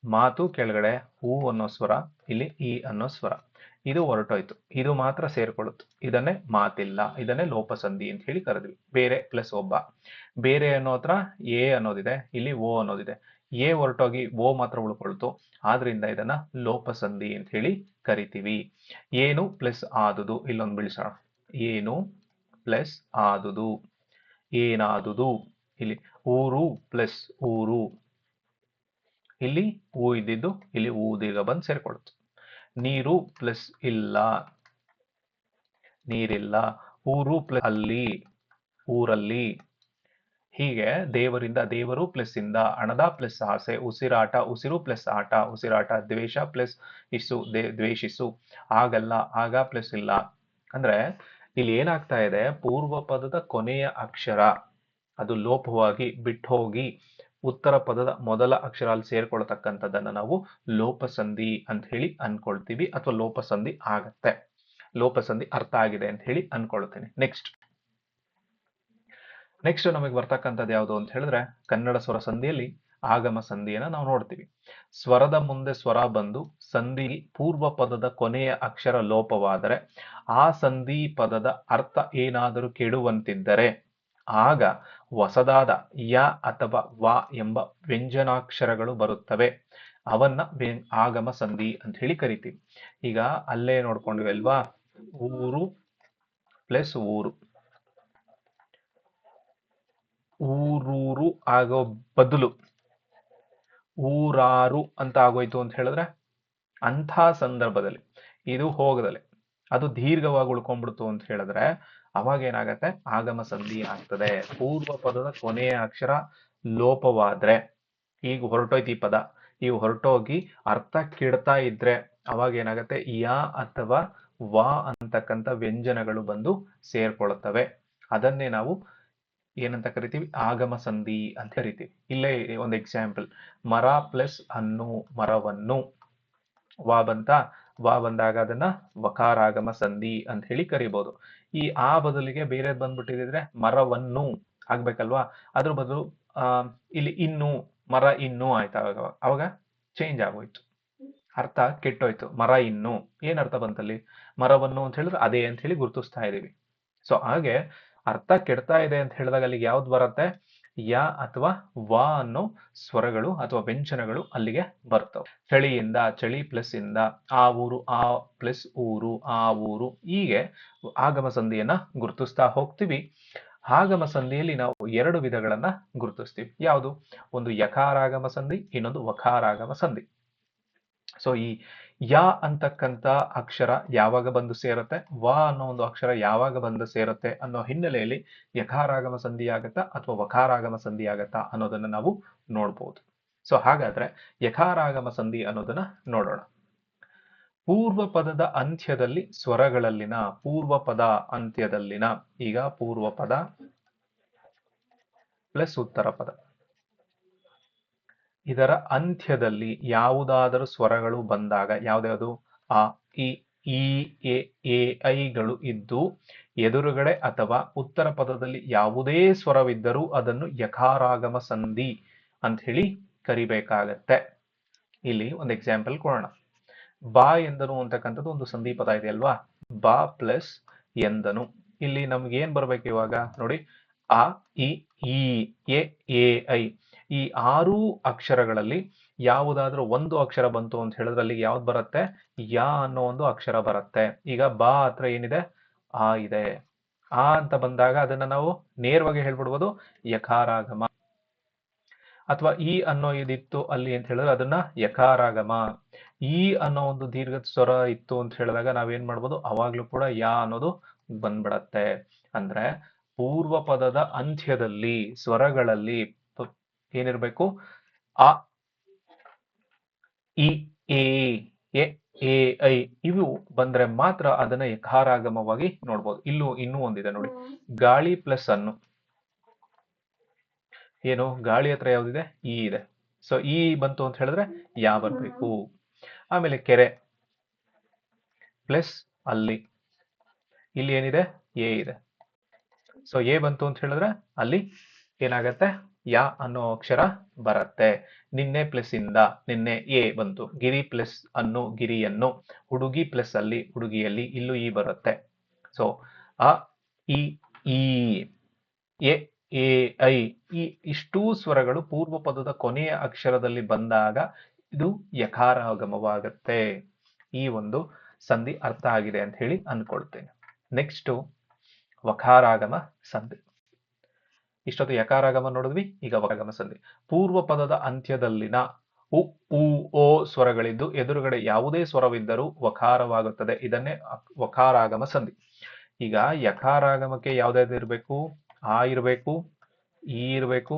ಮಾತು ಕೆಳಗಡೆ ಹೂ ಅನ್ನೋ ಸ್ವರ, ಇಲ್ಲಿ ಈ ಅನ್ನೋ ಸ್ವರ, ಇದು ಹೊರಟೋಯ್ತು, ಇದು ಮಾತ್ರ ಸೇರ್ಕೊಳ್ಳುತ್ತೆ. ಇದನ್ನೇ ಮಾತಿಲ್ಲ, ಇದನ್ನೇ ಲೋಪಸಂಧಿ ಅಂತ ಹೇಳಿ ಕರೆದ್ವಿ. ಬೇರೆ ಪ್ಲಸ್ ಒಬ್ಬ, ಬೇರೆ ಅನ್ನೋ ಹತ್ರ ಎ ಅನ್ನೋದಿದೆ, ಇಲ್ಲಿ ಓ ಅನ್ನೋದಿದೆ. ಎ ಹೊರಟೋಗಿ ಓ ಮಾತ್ರ ಉಳ್ಕೊಳ್ತು, ಆದ್ರಿಂದ ಇದನ್ನ ಲೋಪಸಂಧಿ ಅಂತ ಹೇಳಿ ಕರಿತೀವಿ. ಏನು ಪ್ಲಸ್ ಆದುದು, ಇಲ್ಲೊಂದು ಬಿಳಿಸೋಣ. ಏನು ಪ್ಲಸ್ ಆದುದು, ಏನಾದುದು. ಇಲ್ಲಿ ಊರು ಪ್ಲಸ್ ಊರು, ಇಲ್ಲಿ ಹೂ ಇದ್ದಿದ್ದು ಇಲ್ಲಿ ಹೂ ದೀರ್ಘ ಬಂದು ಸೇರ್ಕೊಳ್ಳುತ್ತೆ. ನೀರು ಪ್ಲಸ್ ಇಲ್ಲ, ನೀರಿಲ್ಲ. ಊರು ಪ್ಲಸ್ ಅಲ್ಲಿ, ಊರಲ್ಲಿ. ಹೀಗೆ ದೇವರಿಂದ ದೇವರು ಪ್ಲಸ್ ಇಂದ, ಹಣದ ಪ್ಲಸ್ ಆಸೆ, ಉಸಿರಾಟ ಉಸಿರು ಪ್ಲಸ್ ಆಟ ಉಸಿರಾಟ, ದ್ವೇಷ ಪ್ಲಸ್ ಇಸು ದ್ವೇಷಿಸು, ಆಗಲ್ಲ ಆಗ ಪ್ಲಸ್ ಇಲ್ಲ. ಅಂದ್ರೆ ಇಲ್ಲಿ ಏನಾಗ್ತಾ ಇದೆ, ಪೂರ್ವ ಪದದ ಕೊನೆಯ ಅಕ್ಷರ ಅದು ಲೋಪವಾಗಿ ಬಿಟ್ಟು ಹೋಗಿ ಉತ್ತರ ಪದದ ಮೊದಲ ಅಕ್ಷರ ಅಲ್ಲಿ ಸೇರ್ಕೊಳ್ತಕ್ಕಂಥದ್ದನ್ನ ನಾವು ಲೋಪಸಂಧಿ ಅಂತ ಹೇಳಿ ಅನ್ಕೊಳ್ತೀವಿ, ಅಥವಾ ಲೋಪಸಂಧಿ ಆಗತ್ತೆ. ಲೋಪಸಂಧಿ ಅರ್ಥ ಆಗಿದೆ ಅಂತ ಹೇಳಿ ಅನ್ಕೊಳ್ತೀನಿ. ನೆಕ್ಸ್ಟ್ ನಮಗೆ ಬರ್ತಕ್ಕಂಥದ್ದು ಯಾವುದು ಅಂತ ಹೇಳಿದ್ರೆ, ಕನ್ನಡ ಸ್ವರ ಸಂಧಿಯಲ್ಲಿ ಆಗಮ ಸಂಧಿಯನ್ನ ನಾವು ನೋಡ್ತೀವಿ. ಸ್ವರದ ಮುಂದೆ ಸ್ವರ ಬಂದು ಸಂಧಿ ಪೂರ್ವ ಪದದ ಕೊನೆಯ ಅಕ್ಷರ ಲೋಪವಾದರೆ ಆ ಸಂಧಿ ಪದದ ಅರ್ಥ ಏನಾದರೂ ಕೆಡುವಂತಿದ್ದರೆ ಆಗ ಹೊಸದಾದ ಯ ಅಥವಾ ವ ಎಂಬ ವ್ಯಂಜನಾಕ್ಷರಗಳು ಬರುತ್ತವೆ. ಅವನ್ನ ಆಗಮ ಸಂಧಿ ಅಂತ ಹೇಳಿ ಕರಿತೀವಿ. ಈಗ ಅಲ್ಲೇ ನೋಡ್ಕೊಂಡ್ವಿ ಅಲ್ವಾ, ಊರು ಪ್ಲಸ್ ಊರು, ಊರೂರು ಆಗೋ ಬದಲು ಊರಾರು ಅಂತ ಆಗೋಯ್ತು ಅಂತ ಹೇಳಿದ್ರೆ, ಅಂಥ ಸಂದರ್ಭದಲ್ಲಿ ಇದು ಹೋಗದಲೆ ಅದು ದೀರ್ಘವಾಗಿ ಉಳ್ಕೊಂಡ್ಬಿಡ್ತು ಅಂತ ಹೇಳಿದ್ರೆ ಅವಾಗ ಏನಾಗತ್ತೆ, ಆಗಮ ಸಂಧಿ ಆಗ್ತದೆ. ಪೂರ್ವ ಪದದ ಕೊನೆಯ ಅಕ್ಷರ ಲೋಪವಾದ್ರೆ, ಈಗ ಹೊರಟೋಯ್ತು ಈ ಪದ, ಈ ಹೊರಟೋಗಿ ಅರ್ಥ ಕೆಡ್ತಾ ಇದ್ರೆ ಅವಾಗ ಏನಾಗತ್ತೆ, ಯ ಅಥವಾ ವ ಅಂತಕ್ಕಂಥ ವ್ಯಂಜನಗಳು ಬಂದು ಸೇರ್ಕೊಳ್ತವೆ. ಅದನ್ನೇ ನಾವು ಏನಂತ ಕರಿತೀವಿ, ಆಗಮ ಸಂಧಿ ಅಂತ ಕರಿತೀವಿ. ಇಲ್ಲೇ ಒಂದು ಎಕ್ಸಾಂಪಲ್, ಮರ ಪ್ಲಸ್ ಅನ್ನು, ಮರವನ್ನು. ವಾ ಬಂತ, ವಾ ಬಂದಾಗ ಅದನ್ನ ವಕಾರಾಗಮ ಸಂಧಿ ಅಂತ ಹೇಳಿ ಕರಿಬಹುದು. ಈ ಆ ಬದಲಿಗೆ ಬೇರೆ ಬಂದ್ಬಿಟ್ಟಿದ್ರೆ ಮರವನ್ನು ಆಗ್ಬೇಕಲ್ವಾ, ಅದ್ರ ಬದಲು ಇಲ್ಲಿ ಇನ್ನು, ಮರ ಇನ್ನು ಆಯ್ತಾ, ಅವಾಗ ಚೇಂಜ್ ಆಗೋಯ್ತು, ಅರ್ಥ ಕೆಟ್ಟೋಯ್ತು. ಮರ ಇನ್ನು ಏನ್ ಅರ್ಥ ಬಂತಲ್ಲಿ, ಮರವನ್ನು ಅಂತ ಹೇಳಿದ್ರೆ ಅದೇ ಅಂತ ಹೇಳಿ ಗುರುತಿಸ್ತಾ ಇದೀವಿ. ಸೊ ಹಾಗೆ ಅರ್ಥ ಕೆಡ್ತಾ ಇದೆ ಅಂತ ಹೇಳಿದಾಗ ಅಲ್ಲಿಗೆ ಯಾವ್ದು ಬರುತ್ತೆ, ಯ ಅಥವಾ ವ ಅನ್ನೋ ಸ್ವರಗಳು ಅಥವಾ ವ್ಯಂಜನಗಳು ಅಲ್ಲಿಗೆ ಬರ್ತವೆ. ಚಳಿಯಿಂದ, ಚಳಿ ಪ್ಲಸ್ ಇಂದ, ಆ ಊರು, ಆ ಪ್ಲಸ್ ಊರು, ಆ ಊರು. ಹೀಗೆ ಆಗಮ ಸಂಧಿಯನ್ನ ಗುರುತಿಸ್ತಾ ಹೋಗ್ತೀವಿ. ಆಗಮ ಸಂಧಿಯಲ್ಲಿ ನಾವು ಎರಡು ವಿಧಗಳನ್ನ ಗುರುತಿಸ್ತೀವಿ. ಯಾವುದು, ಒಂದು ಯಕಾರಾಗಮ ಸಂಧಿ, ಇನ್ನೊಂದು ವಕಾರಾಗಮ ಸಂಧಿ. ಸೊ ಈ ಯ ಅಂತಕ್ಕಂಥ ಅಕ್ಷರ ಯಾವಾಗ ಬಂದು ಸೇರುತ್ತೆ, ವ ಅನ್ನೋ ಒಂದು ಅಕ್ಷರ ಯಾವಾಗ ಬಂದು ಸೇರುತ್ತೆ ಅನ್ನೋ ಹಿನ್ನೆಲೆಯಲ್ಲಿ ಯಕಾರಾಗಮ ಸಂಧಿ ಆಗತ್ತಾ ಅಥವಾ ವಕಾರಾಗಮ ಸಂಧಿ ಆಗತ್ತಾ ಅನ್ನೋದನ್ನ ನಾವು ನೋಡ್ಬೋದು. ಸೊ ಹಾಗಾದ್ರೆ ಯಕಾರಾಗಮ ಸಂಧಿ ಅನ್ನೋದನ್ನ ನೋಡೋಣ. ಪೂರ್ವ ಪದದ ಅಂತ್ಯದಲ್ಲಿ ಸ್ವರಗಳಲ್ಲಿನ, ಪೂರ್ವ ಪದ ಅಂತ್ಯದಲ್ಲಿನ, ಈಗ ಪೂರ್ವ ಪದ ಪ್ಲಸ್ ಉತ್ತರ ಪದ, ಇದರ ಅಂತ್ಯದಲ್ಲಿ ಯಾವುದಾದರೂ ಸ್ವರಗಳು ಬಂದಾಗ, ಯಾವ್ದ್ಯಾವುದು, ಆ ಇ ಎ ಐಗಳು ಇದ್ದು ಎದುರುಗಡೆ ಅಥವಾ ಉತ್ತರ ಪದದಲ್ಲಿ ಯಾವುದೇ ಸ್ವರವಿದ್ದರೂ ಅದನ್ನು ಯಕಾರಾಗಮ ಸಂಧಿ ಅಂತ ಹೇಳಿ ಕರಿಬೇಕಾಗತ್ತೆ. ಇಲ್ಲಿ ಒಂದು ಎಕ್ಸಾಂಪಲ್ ಕೊಡೋಣ. ಬಾ ಎಂದನು ಅಂತಕ್ಕಂಥದ್ದು ಒಂದು ಸಂಧಿ ಪದ ಇದೆ ಅಲ್ವಾ, ಬಾ ಪ್ಲಸ್ ಎಂದನು. ಇಲ್ಲಿ ನಮ್ಗೆ ಏನ್ ಬರ್ಬೇಕು ಇವಾಗ ನೋಡಿ, ಆ ಇ ಎ ಐ, ಈ 6 ಅಕ್ಷರಗಳಲ್ಲಿ ಯಾವುದಾದ್ರೂ ಒಂದು ಅಕ್ಷರ ಬಂತು ಅಂತ ಹೇಳಿದ್ರೆ ಅಲ್ಲಿಗೆ ಯಾವ್ದು ಬರುತ್ತೆ, ಯ ಅನ್ನೋ ಒಂದು ಅಕ್ಷರ ಬರುತ್ತೆ. ಈಗ ಬಾ ಹತ್ರ ಏನಿದೆ, ಆ ಇದೆ. ಆ ಅಂತ ಬಂದಾಗ ಅದನ್ನ ನಾವು ನೇರವಾಗಿ ಹೇಳ್ಬಿಡ್ಬೋದು ಯಕಾರಾಗಮ. ಅಥವಾ ಈ ಅನ್ನೋ ಇದಿತ್ತು ಅಲ್ಲಿ ಅಂತ ಹೇಳಿದ್ರೆ ಅದನ್ನ ಯಕಾರಾಗಮ. ಈ ಅನ್ನೋ ಒಂದು ದೀರ್ಘ ಸ್ವರ ಇತ್ತು ಅಂತ ಹೇಳಿದಾಗ ನಾವೇನ್ ಮಾಡ್ಬೋದು, ಅವಾಗ್ಲೂ ಕೂಡ ಯ ಅನ್ನೋದು ಬಂದ್ಬಿಡತ್ತೆ. ಅಂದ್ರೆ ಪೂರ್ವ ಪದದ ಅಂತ್ಯದಲ್ಲಿ ಸ್ವರಗಳಲ್ಲಿ ಏನಿರ್ಬೇಕು, ಅ ಇ ಎ ಎ ಐ ಇವು ಬಂದ್ರೆ ಮಾತ್ರ ಅದನ್ನ ಯಕಾರಾಗಮವಾಗಿ ನೋಡ್ಬೋದು. ಇನ್ನೂ ಒಂದಿದೆ ನೋಡಿ, ಗಾಳಿ ಪ್ಲಸ್ ಅನ್ನು. ಏನು ಗಾಳಿ ಹತ್ರ ಯಾವ್ದಿದೆ? ಇ ಇದೆ. ಸೊ ಇ ಬಂತು ಅಂತ ಹೇಳಿದ್ರೆ ಯಾ ಬರ್ಬೇಕು. ಆಮೇಲೆ ಕೆರೆ ಪ್ಲಸ್ ಅಲ್ಲಿ, ಇಲ್ಲಿ ಏನಿದೆ? ಎ ಇದೆ. ಸೊ ಎ ಬಂತು ಅಂತ ಹೇಳಿದ್ರೆ ಅಲ್ಲಿ ಏನಾಗತ್ತೆ? ಯಾ ಅನ್ನೋ ಅಕ್ಷರ ಬರತ್ತೆ. ನಿನ್ನೆ ಪ್ಲಸ್ ಇಂದ ನಿನ್ನೆ ಎ ಬಂತು. ಗಿರಿ ಪ್ಲಸ್ ಅನ್ನು ಗಿರಿಯನ್ನು. ಹುಡುಗಿ ಪ್ಲಸ್ ಅಲ್ಲಿ ಹುಡುಗಿಯಲ್ಲಿ, ಇಲ್ಲೂ ಈ ಬರುತ್ತೆ. ಸೊ ಅ ಇ ಈ ಎ ಎ ಐ ಈ ಇಷ್ಟೂ ಸ್ವರಗಳು ಪೂರ್ವ ಪದದ ಕೊನೆಯ ಅಕ್ಷರದಲ್ಲಿ ಬಂದಾಗ ಇದು ಯಕಾರಾಗಮವಾಗತ್ತೆ. ಈ ಒಂದು ಸಂಧಿ ಅರ್ಥ ಆಗಿದೆ ಅಂತ ಹೇಳಿ ಅನ್ಕೊಳ್ತೇನೆ. ನೆಕ್ಸ್ಟ್ ವಕಾರಾಗಮ ಸಂಧಿ. ಇಷ್ಟೊತ್ತು ಯಕಾರಾಗಮ ನೋಡಿದ್ವಿ, ಈಗ ವಕಾರಾಗಮ ಸಂಧಿ. ಪೂರ್ವ ಪದದ ಅಂತ್ಯದಲ್ಲಿನ ಉ ಉ ಓ ಸ್ವರಗಳಿದ್ದು ಎದುರುಗಡೆ ಯಾವುದೇ ಸ್ವರವಿದ್ದರೂ ವಕಾರವಾಗುತ್ತದೆ. ಇದನ್ನೇ ವಕಾರಾಗಮ ಸಂಧಿ. ಈಗ ಯಕಾರಾಗಮಕ್ಕೆ ಯಾವ್ದಾದ್ರು ಇರಬೇಕು? ಆ ಇರಬೇಕು, ಈ ಇರಬೇಕು,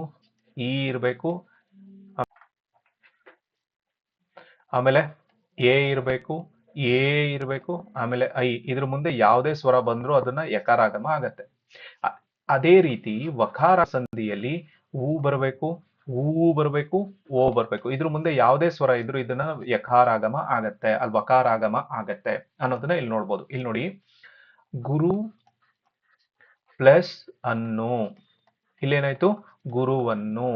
ಈ ಇರಬೇಕು, ಆಮೇಲೆ ಎ ಇರಬೇಕು, ಎ ಇರಬೇಕು, ಆಮೇಲೆ ಐ. ಇದ್ರ ಮುಂದೆ ಯಾವುದೇ ಸ್ವರ ಬಂದ್ರೂ ಅದನ್ನ ಯಕಾರಾಗಮ ಆಗತ್ತೆ. ಅದೇ ರೀತಿ ವಕಾರ ಸಂಧಿಯಲ್ಲಿ ಊ ಬರಬೇಕು, ಊ ಬರಬೇಕು, ಓ ಬರಬೇಕು. ಇದ್ರ ಮುಂದೆ ಯಾವುದೇ ಸ್ವರ ಇದ್ರೂ ಇದನ್ನ ಯಕಾರಾಗಮ ಆಗತ್ತೆ, ಅಲ್ಲಿ ವಕಾರಾಗಮ ಆಗತ್ತೆ ಅನ್ನೋದನ್ನ ಇಲ್ಲಿ ನೋಡ್ಬೋದು. ಇಲ್ಲಿ ನೋಡಿ, ಗುರು ಪ್ಲಸ್ ಅನ್ನು, ಇಲ್ಲೇನಾಯ್ತು? ಗುರುವನ್ನು.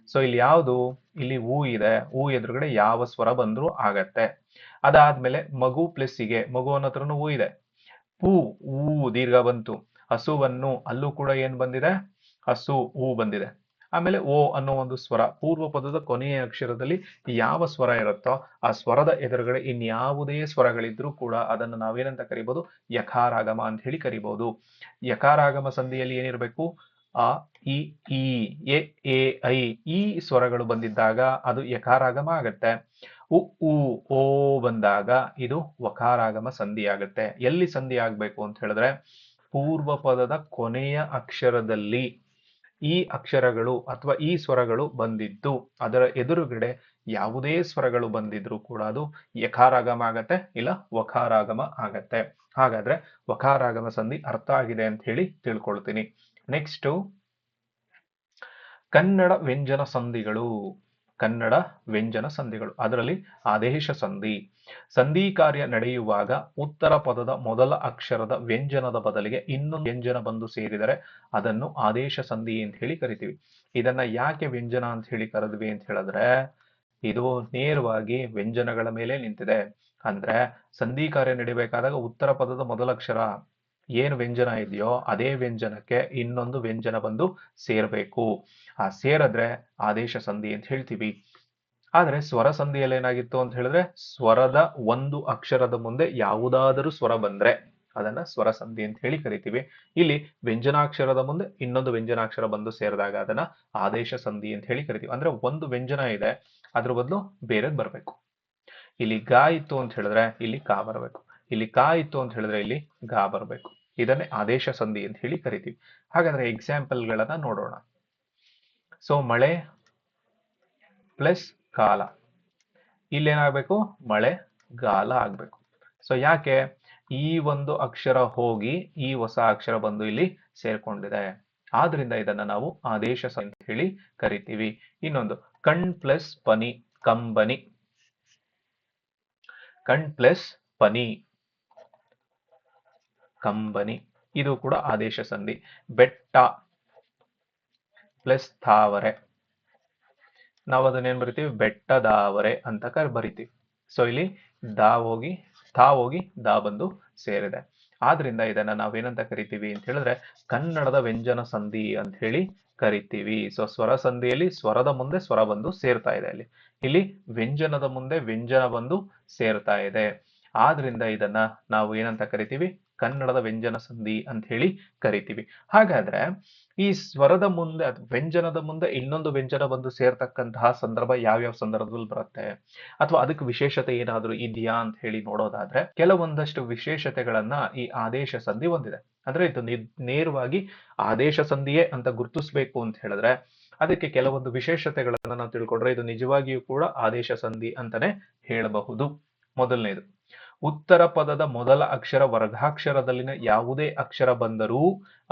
ಸೊ ಇಲ್ಲಿ ಯಾವುದು? ಇಲ್ಲಿ ಊ ಇದೆ. ಊ ಎದುರುಗಡೆ ಯಾವ ಸ್ವರ ಬಂದ್ರೂ ಆಗತ್ತೆ. ಅದಾದ್ಮೇಲೆ ಮಗು ಪ್ಲಸ್ಸಿಗೆ, ಮಗು ಅನ್ನೋ ಹತ್ರನೂ ಊ ಇದೆ. ಪೂ, ಊ ದೀರ್ಘ ಬಂತು. ಹಸುವನ್ನು, ಅಲ್ಲೂ ಕೂಡ ಏನ್ ಬಂದಿದೆ? ಹಸು, ಊ ಬಂದಿದೆ. ಆಮೇಲೆ ಓ ಅನ್ನೋ ಒಂದು ಸ್ವರ ಪೂರ್ವ ಪದದ ಕೊನೆಯ ಅಕ್ಷರದಲ್ಲಿ ಯಾವ ಸ್ವರ ಇರುತ್ತೋ ಆ ಸ್ವರದ ಎದುರುಗಡೆ ಇನ್ಯಾವುದೇ ಸ್ವರಗಳಿದ್ರೂ ಕೂಡ ಅದನ್ನು ನಾವೇನಂತ ಕರಿಬಹುದು? ಯಕಾರಾಗಮ ಅಂತ ಹೇಳಿ ಕರಿಬಹುದು. ಯಕಾರಾಗಮ ಸಂಧಿಯಲ್ಲಿ ಏನಿರಬೇಕು? ಅ ಇ ಈ ಎ ಎ ಐ ಈ ಸ್ವರಗಳು ಬಂದಿದ್ದಾಗ ಅದು ಯಕಾರಾಗಮ ಆಗತ್ತೆ. ಉ ಉ ಓ ಬಂದಾಗ ಇದು ವಕಾರಾಗಮ ಸಂಧಿ ಆಗುತ್ತೆ. ಎಲ್ಲಿ ಸಂಧಿ ಆಗ್ಬೇಕು ಅಂತ ಹೇಳಿದ್ರೆ ಪೂರ್ವ ಪದದ ಕೊನೆಯ ಅಕ್ಷರದಲ್ಲಿ ಈ ಅಕ್ಷರಗಳು ಅಥವಾ ಈ ಸ್ವರಗಳು ಬಂದಿದ್ದು ಅದರ ಎದುರುಗಡೆ ಯಾವುದೇ ಸ್ವರಗಳು ಬಂದಿದ್ರು ಕೂಡ ಅದು ಯಕಾರಾಗಮ ಆಗತ್ತೆ, ಇಲ್ಲ ವಕಾರಾಗಮ ಆಗತ್ತೆ. ಹಾಗಾದ್ರೆ ವಕಾರಾಗಮ ಸಂಧಿ ಅರ್ಥ ಆಗಿದೆ ಅಂತ ಹೇಳಿ ತಿಳ್ಕೊಳ್ತೀನಿ. ನೆಕ್ಸ್ಟ್ ಕನ್ನಡ ವ್ಯಂಜನ ಸಂಧಿಗಳು. ಕನ್ನಡ ವ್ಯಂಜನ ಸಂಧಿಗಳು, ಅದರಲ್ಲಿ ಆದೇಶ ಸಂಧಿ. ಸಂಧಿ ಕಾರ್ಯ ನಡೆಯುವಾಗ ಉತ್ತರ ಪದದ ಮೊದಲ ಅಕ್ಷರದ ವ್ಯಂಜನದ ಬದಲಿಗೆ ಇನ್ನೊಂದು ವ್ಯಂಜನ ಬಂದು ಸೇರಿದರೆ ಅದನ್ನು ಆದೇಶ ಸಂಧಿ ಅಂತ ಹೇಳಿ ಕರಿತೀವಿ. ಇದನ್ನ ಯಾಕೆ ವ್ಯಂಜನ ಅಂತ ಹೇಳಿ ಕರೆದ್ವಿ ಅಂತ ಹೇಳಿದ್ರೆ ಇದು ನೇರವಾಗಿ ವ್ಯಂಜನಗಳ ಮೇಲೆ ನಿಂತಿದೆ. ಅಂದ್ರೆ ಸಂಧಿ ಕಾರ್ಯ ನಡಿಬೇಕಾದಾಗ ಉತ್ತರ ಪದದ ಮೊದಲ ಅಕ್ಷರ ಏನು ವ್ಯಂಜನ ಇದೆಯೋ ಅದೇ ವ್ಯಂಜನಕ್ಕೆ ಇನ್ನೊಂದು ವ್ಯಂಜನ ಬಂದು ಸೇರ್ಬೇಕು. ಆ ಸೇರಿದ್ರೆ ಆದೇಶ ಸಂಧಿ ಅಂತ ಹೇಳ್ತೀವಿ. ಆದ್ರೆ ಸ್ವರ ಸಂಧಿಯಲ್ಲಿ ಏನಾಗಿತ್ತು ಅಂತ ಹೇಳಿದ್ರೆ ಸ್ವರದ ಒಂದು ಅಕ್ಷರದ ಮುಂದೆ ಯಾವುದಾದರೂ ಸ್ವರ ಬಂದ್ರೆ ಅದನ್ನ ಸ್ವರ ಸಂಧಿ ಅಂತ ಹೇಳಿ ಕರಿತೀವಿ. ಇಲ್ಲಿ ವ್ಯಂಜನಾಕ್ಷರದ ಮುಂದೆ ಇನ್ನೊಂದು ವ್ಯಂಜನಾಕ್ಷರ ಬಂದು ಸೇರಿದಾಗ ಅದನ್ನ ಆದೇಶ ಸಂಧಿ ಅಂತ ಹೇಳಿ ಕರಿತೀವಿ. ಅಂದ್ರೆ ಒಂದು ವ್ಯಂಜನ ಇದೆ, ಅದ್ರ ಬದಲು ಬೇರೆದ್ ಬರ್ಬೇಕು. ಇಲ್ಲಿ ಗಾ ಇತ್ತು ಅಂತ ಹೇಳಿದ್ರೆ ಇಲ್ಲಿ ಕಾ ಬರಬೇಕು. ಇಲ್ಲಿ ಕಾ ಇತ್ತು ಅಂತ ಹೇಳಿದ್ರೆ ಇಲ್ಲಿ ಗಾ ಬರಬೇಕು. ಇದನ್ನೇ ಆದೇಶ ಸಂಧಿ ಅಂತ ಹೇಳಿ ಕರಿತೀವಿ. ಹಾಗಾದ್ರೆ ಎಕ್ಸಾಂಪಲ್ ಗಳನ್ನ ನೋಡೋಣ. ಸೊ ಮಳೆ ಪ್ಲಸ್ ಕಾಲ, ಇಲ್ಲೇನಾಗಬೇಕು? ಮಳೆ ಗಾಲ ಆಗ್ಬೇಕು. ಸೊ ಯಾಕೆ? ಈ ಒಂದು ಅಕ್ಷರ ಹೋಗಿ ಈ ಹೊಸ ಅಕ್ಷರ ಬಂದು ಇಲ್ಲಿ ಸೇರ್ಕೊಂಡಿದೆ, ಆದ್ರಿಂದ ಇದನ್ನ ನಾವು ಆದೇಶ ಅಂತ ಹೇಳಿ ಕರಿತೀವಿ. ಇನ್ನೊಂದು ಕಣ್ ಪ್ಲಸ್ ಪನಿ, ಕಂಬನಿ. ಕಣ್ ಪ್ಲಸ್ ಪನಿ, ಕಂಬನಿ, ಇದು ಕೂಡ ಆದೇಶ ಸಂಧಿ. ಬೆಟ್ಟ ಪ್ಲಸ್ ತಾವರೆ, ನಾವು ಅದನ್ನೇನ್ ಬರಿತೀವಿ? ಬೆಟ್ಟದಾವರೆ ಅಂತ ಬರಿತೀವಿ. ಸೊ ಇಲ್ಲಿ ದಾ ಹೋಗಿ ತಾ ಹೋಗಿ ದಾ ಬಂದು ಸೇರಿದೆ, ಆದ್ರಿಂದ ಇದನ್ನ ನಾವೇನಂತ ಕರಿತೀವಿ ಅಂತ ಹೇಳಿದ್ರೆ ಕನ್ನಡದ ವ್ಯಂಜನ ಸಂಧಿ ಅಂತ ಹೇಳಿ ಕರಿತೀವಿ. ಸೊ ಸ್ವರ ಸಂಧಿಯಲ್ಲಿ ಸ್ವರದ ಮುಂದೆ ಸ್ವರ ಬಂದು ಸೇರ್ತಾ ಇದೆ, ಇಲ್ಲಿ ವ್ಯಂಜನದ ಮುಂದೆ ವ್ಯಂಜನ ಬಂದು ಸೇರ್ತಾ ಇದೆ, ಆದ್ರಿಂದ ಇದನ್ನ ನಾವು ಏನಂತ ಕರಿತೀವಿ? ಕನ್ನಡದ ವ್ಯಂಜನ ಸಂಧಿ ಅಂತ ಹೇಳಿ ಕರಿತೀವಿ. ಹಾಗಾದ್ರೆ ಈ ಸ್ವರದ ಮುಂದೆ ವ್ಯಂಜನದ ಮುಂದೆ ಇನ್ನೊಂದು ವ್ಯಂಜನ ಬಂದು ಸೇರ್ತಕ್ಕಂತಹ ಸಂದರ್ಭ ಯಾವ್ಯಾವ ಸಂದರ್ಭದಲ್ಲಿ ಬರುತ್ತೆ, ಅಥವಾ ಅದಕ್ಕೆ ವಿಶೇಷತೆ ಏನಾದ್ರೂ ಇದೆಯಾ ಅಂತ ಹೇಳಿ ನೋಡೋದಾದ್ರೆ ಕೆಲವೊಂದಷ್ಟು ವಿಶೇಷತೆಗಳನ್ನ ಈ ಆದೇಶ ಸಂಧಿ ಹೊಂದಿದೆ. ಅಂದ್ರೆ ಇದು ನೇರವಾಗಿ ಆದೇಶ ಸಂಧಿಯೇ ಅಂತ ಗುರುತಿಸ್ಬೇಕು ಅಂತ ಹೇಳಿದ್ರೆ ಅದಕ್ಕೆ ಕೆಲವೊಂದು ವಿಶೇಷತೆಗಳನ್ನ ನಾವು ತಿಳ್ಕೊಂಡ್ರೆ ಇದು ನಿಜವಾಗಿಯೂ ಕೂಡ ಆದೇಶ ಸಂಧಿ ಅಂತಾನೆ ಹೇಳಬಹುದು. ಮೊದಲನೇದು ಉತ್ತರ ಪದದ ಮೊದಲ ಅಕ್ಷರ ವರ್ಗಾಕ್ಷರದಲ್ಲಿನ ಯಾವುದೇ ಅಕ್ಷರ ಬಂದರೂ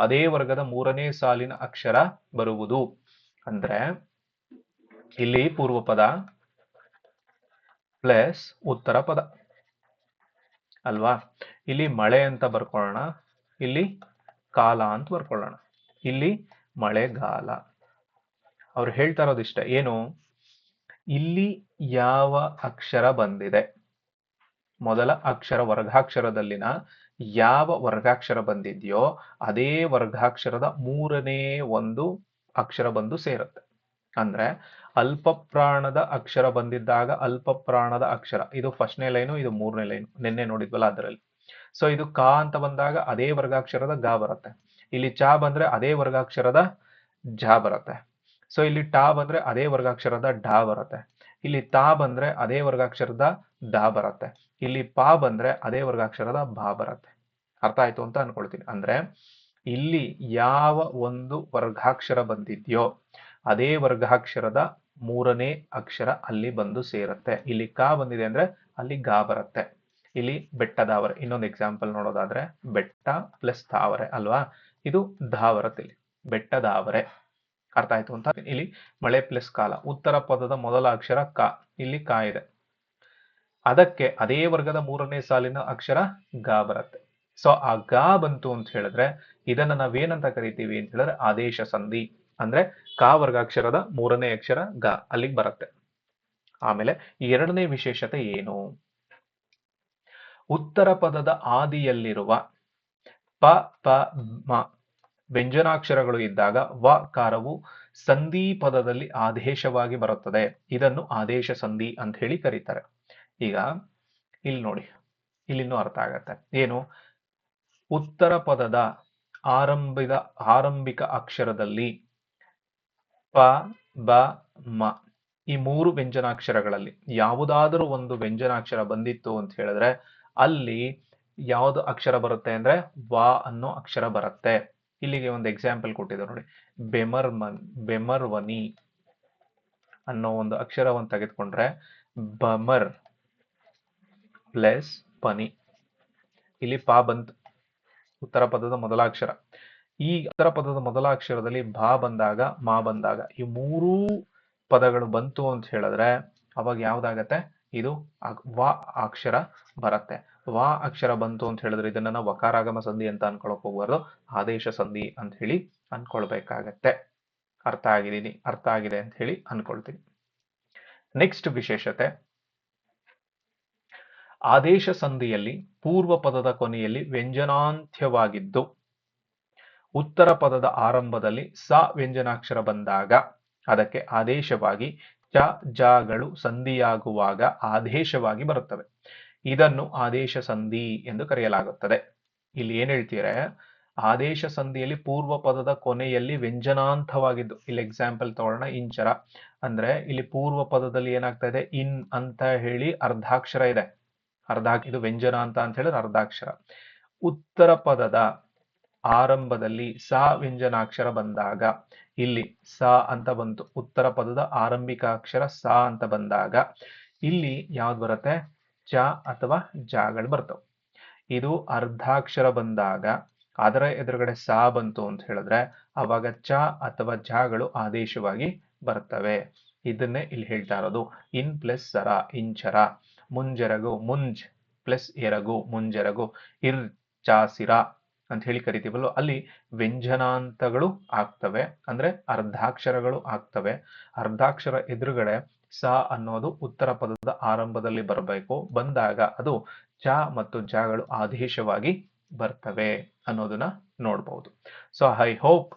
ಅದೇ ವರ್ಗದ ಮೂರನೇ ಸಾಲಿನ ಅಕ್ಷರ ಬರುವುದು. ಅಂದ್ರೆ ಇಲ್ಲಿ ಪೂರ್ವ ಪದ ಪ್ಲಸ್ ಉತ್ತರ ಪದ ಅಲ್ವಾ. ಇಲ್ಲಿ ಮಳೆ ಅಂತ ಬರ್ಕೊಳ್ಳೋಣ, ಇಲ್ಲಿ ಕಾಲ ಅಂತ ಬರ್ಕೊಳ್ಳೋಣ, ಇಲ್ಲಿ ಮಳೆಗಾಲ. ಅವ್ರು ಹೇಳ್ತಾ ಇರೋದಿಷ್ಟ ಏನು, ಇಲ್ಲಿ ಯಾವ ಅಕ್ಷರ ಬಂದಿದೆ, ಮೊದಲ ಅಕ್ಷರ ವರ್ಗಾಕ್ಷರದಲ್ಲಿನ ಯಾವ ವರ್ಗಾಕ್ಷರ ಬಂದಿದೆಯೋ ಅದೇ ವರ್ಗಾಕ್ಷರದ ಮೂರನೇ ಒಂದು ಅಕ್ಷರ ಬಂದು ಸೇರುತ್ತೆ. ಅಂದ್ರೆ ಅಲ್ಪ ಪ್ರಾಣದ ಅಕ್ಷರ ಬಂದಿದ್ದಾಗ ಅಲ್ಪ ಪ್ರಾಣದ ಅಕ್ಷರ, ಇದು ಫಸ್ಟ್ನೇ ಲೈನು, ಇದು ಮೂರನೇ ಲೈನು, ನಿನ್ನೆ ನೋಡಿದ್ವಲ್ಲ ಅದರಲ್ಲಿ. ಸೊ ಇದು ಕ ಅಂತ ಬಂದಾಗ ಅದೇ ವರ್ಗಾಕ್ಷರದ ಗ ಬರುತ್ತೆ. ಇಲ್ಲಿ ಚ ಬಂದ್ರೆ ಅದೇ ವರ್ಗಾಕ್ಷರದ ಜ ಬರುತ್ತೆ. ಸೊ ಇಲ್ಲಿ ಟ ಬಂದ್ರೆ ಅದೇ ವರ್ಗಾಕ್ಷರದ ಢ ಬರುತ್ತೆ. ಇಲ್ಲಿ ತಾ ಬಂದ್ರೆ ಅದೇ ವರ್ಗಾಕ್ಷರದ ದ ಬರುತ್ತೆ. ಇಲ್ಲಿ ಪ ಬಂದ್ರೆ ಅದೇ ವರ್ಗಾಕ್ಷರದ ಭ ಬರುತ್ತೆ. ಅರ್ಥ ಆಯ್ತು ಅಂತ ಅನ್ಕೊಳ್ತೀನಿ. ಅಂದ್ರೆ ಇಲ್ಲಿ ಯಾವ ಒಂದು ವರ್ಗಾಕ್ಷರ ಬಂದಿದ್ಯೋ ಅದೇ ವರ್ಗಾಕ್ಷರದ ಮೂರನೇ ಅಕ್ಷರ ಅಲ್ಲಿ ಬಂದು ಸೇರುತ್ತೆ. ಇಲ್ಲಿ ಕ ಬಂದಿದೆ ಅಂದ್ರೆ ಅಲ್ಲಿ ಗ ಬರುತ್ತೆ. ಇಲ್ಲಿ ಬೆಟ್ಟದಾವರೆ, ಇನ್ನೊಂದು ಎಕ್ಸಾಂಪಲ್ ನೋಡೋದಾದ್ರೆ ಬೆಟ್ಟ ಪ್ಲಸ್ ತಾವರೆ ಅಲ್ವಾ, ಇದು ಧ ಬರುತ್ತೆ ಇಲ್ಲಿ ಬೆಟ್ಟದಾವರೆ. ಅರ್ಥ ಆಯ್ತು ಅಂತ. ಇಲ್ಲಿ ಮಳೆ ಪ್ಲಸ್ ಕಾಲ, ಉತ್ತರ ಪದದ ಮೊದಲ ಅಕ್ಷರ ಕ, ಇಲ್ಲಿ ಕ ಇದೆ, ಅದಕ್ಕೆ ಅದೇ ವರ್ಗದ ಮೂರನೇ ಸಾಲಿನ ಅಕ್ಷರ ಗ ಬರುತ್ತೆ. ಸೊ ಆ ಗ ಬಂತು ಅಂತ ಹೇಳಿದ್ರೆ ಇದನ್ನ ನಾವೇನಂತ ಕರಿತೀವಿ ಅಂತ ಹೇಳಿದ್ರೆ ಆದೇಶ ಸಂಧಿ. ಅಂದ್ರೆ ಕ ವರ್ಗಾಕ್ಷರದ ಮೂರನೇ ಅಕ್ಷರ ಗ ಅಲ್ಲಿಗೆ ಬರುತ್ತೆ. ಆಮೇಲೆ ಎರಡನೇ ವಿಶೇಷತೆ ಏನು, ಉತ್ತರ ಪದದ ಆದಿಯಲ್ಲಿರುವ ಪ ಪ ಮ ವ್ಯಂಜನಾಕ್ಷರಗಳು ಇದ್ದಾಗ ವ ಕಾರವು ಸಂಧಿ ಪದದಲ್ಲಿ ಆದೇಶವಾಗಿ ಬರುತ್ತದೆ. ಇದನ್ನು ಆದೇಶ ಸಂಧಿ ಅಂತ ಹೇಳಿ ಕರೀತಾರೆ. ಈಗ ಇಲ್ಲಿ ನೋಡಿ, ಇಲ್ಲಿನೂ ಅರ್ಥ ಆಗತ್ತೆ ಏನು, ಉತ್ತರ ಪದದ ಆರಂಭಿಕ ಅಕ್ಷರದಲ್ಲಿ ಪ ಬ ಮ ಈ ಮೂರು ವ್ಯಂಜನಾಕ್ಷರಗಳಲ್ಲಿ ಯಾವುದಾದರೂ ಒಂದು ವ್ಯಂಜನಾಕ್ಷರ ಬಂದಿತ್ತು ಅಂತ ಹೇಳಿದ್ರೆ ಅಲ್ಲಿ ಯಾವುದು ಅಕ್ಷರ ಬರುತ್ತೆ ಅಂದ್ರೆ ವ ಅನ್ನೋ ಅಕ್ಷರ ಬರುತ್ತೆ. ಇಲ್ಲಿಗೆ ಒಂದು ಎಕ್ಸಾಂಪಲ್ ಕೊಟ್ಟಿದ್ದಾರೆ ನೋಡಿ, ಬೆಮರ್ವನಿ ಅನ್ನೋ ಒಂದು ಅಕ್ಷರವನ್ನು ತೆಗೆದುಕೊಂಡ್ರೆ ಬಮರ್ ಪ್ಲಸ್ ಪನಿ, ಇಲ್ಲಿ ಪ ಬಂತು ಉತ್ತರ ಪದದ ಮೊದಲ ಅಕ್ಷರ. ಈ ಉತ್ತರ ಪದದ ಮೊದಲ ಅಕ್ಷರದಲ್ಲಿ ಭ ಬಂದಾಗ ಮಾ ಬಂದಾಗ ಈ ಮೂರೂ ಪದಗಳು ಬಂತು ಅಂತ ಹೇಳಿದ್ರೆ ಅವಾಗ ಯಾವ್ದಾಗತ್ತೆ, ಇದು ವ ಅಕ್ಷರ ಬರುತ್ತೆ. ವ ಅಕ್ಷರ ಬಂತು ಅಂತ ಹೇಳಿದ್ರೆ ಇದನ್ನ ನಾವು ವಕಾರಾಗಮ ಸಂಧಿ ಅಂತ ಅನ್ಕೊಳಕ್ ಹೋಗ್ಬಾರ್ದು, ಆದೇಶ ಸಂಧಿ ಅಂತ ಹೇಳಿ ಅನ್ಕೊಳ್ಬೇಕಾಗತ್ತೆ. ಅರ್ಥ ಆಗಿದೆ ಅಂತ ಹೇಳಿ ಅನ್ಕೊಳ್ತೀನಿ. ನೆಕ್ಸ್ಟ್ ವಿಶೇಷತೆ, ಆದೇಶ ಸಂಧಿಯಲ್ಲಿ ಪೂರ್ವ ಪದದ ಕೊನೆಯಲ್ಲಿ ವ್ಯಂಜನಾಂತ್ಯವಾಗಿದ್ದು ಉತ್ತರ ಪದದ ಆರಂಭದಲ್ಲಿ ಸ ವ್ಯಂಜನಾಕ್ಷರ ಬಂದಾಗ ಅದಕ್ಕೆ ಆದೇಶವಾಗಿ ಚ ಜಗಳು ಸಂಧಿಯಾಗುವಾಗ ಆದೇಶವಾಗಿ ಬರುತ್ತವೆ. ಇದನ್ನು ಆದೇಶ ಸಂಧಿ ಎಂದು ಕರೆಯಲಾಗುತ್ತದೆ. ಇಲ್ಲಿ ಏನ್ ಹೇಳ್ತೀರಾ, ಆದೇಶ ಸಂಧಿಯಲ್ಲಿ ಪೂರ್ವ ಪದದ ಕೊನೆಯಲ್ಲಿ ವ್ಯಂಜನಾಂತವಾಗಿದ್ದು, ಇಲ್ಲಿ ಎಕ್ಸಾಂಪಲ್ ತಗೊಳ್ಳೋಣ, ಇಂಚರ ಅಂದ್ರೆ ಇಲ್ಲಿ ಪೂರ್ವ ಪದದಲ್ಲಿ ಏನಾಗ್ತಾ ಇದೆ, ಇನ್ ಅಂತ ಹೇಳಿ ಅರ್ಧಾಕ್ಷರ ಇದೆ, ಇದು ವ್ಯಂಜನಾಂತ ಅಂತ ಹೇಳಿದ್ರೆ ಅರ್ಧಾಕ್ಷರ. ಉತ್ತರ ಪದದ ಆರಂಭದಲ್ಲಿ ಸ ವ್ಯಂಜನಾಕ್ಷರ ಬಂದಾಗ ಇಲ್ಲಿ ಸ ಅಂತ ಬಂತು, ಉತ್ತರ ಪದದ ಆರಂಭಿಕ ಅಕ್ಷರ ಸ ಅಂತ ಬಂದಾಗ ಇಲ್ಲಿ ಯಾವ್ದು ಬರುತ್ತೆ, ಚ ಅಥವಾ ಜಗಳು ಬರ್ತವೆ. ಇದು ಅರ್ಧಾಕ್ಷರ ಬಂದಾಗ ಅದರ ಎದುರುಗಡೆ ಸ ಬಂತು ಅಂತ ಹೇಳಿದ್ರೆ ಅವಾಗ ಚ ಅಥವಾ ಜಗಳು ಆದೇಶವಾಗಿ ಬರ್ತವೆ. ಇದನ್ನೇ ಇಲ್ಲಿ ಹೇಳ್ತಾ ಇರೋದು ಇನ್ ಪ್ಲಸ್ ಸರ, ಇಂಚರ. ಮುಂಜೆರಗು, ಮುಂಜ್ ಪ್ಲಸ್ ಎರಗು, ಮುಂಜೆರಗು. ಇರ್ ಚಾಸಿರ ಅಂತ ಹೇಳಿ ಕರಿತೀವಲ್ಲ, ಅಲ್ಲಿ ವ್ಯಂಜನಾಂತಗಳು ಆಗ್ತವೆ, ಅಂದ್ರೆ ಅರ್ಧಾಕ್ಷರಗಳು ಆಗ್ತವೆ. ಅರ್ಧಾಕ್ಷರ ಎದುರುಗಡೆ ಸ ಅನ್ನೋದು ಉತ್ತರ ಪದದ ಆರಂಭದಲ್ಲಿ ಬರಬೇಕು, ಬಂದಾಗ ಅದು ಚ ಮತ್ತು ಜಗಳು ಆದೇಶವಾಗಿ ಬರ್ತವೆ ಅನ್ನೋದನ್ನ ನೋಡ್ಬಹುದು. ಸೊ ಐ ಹೋಪ್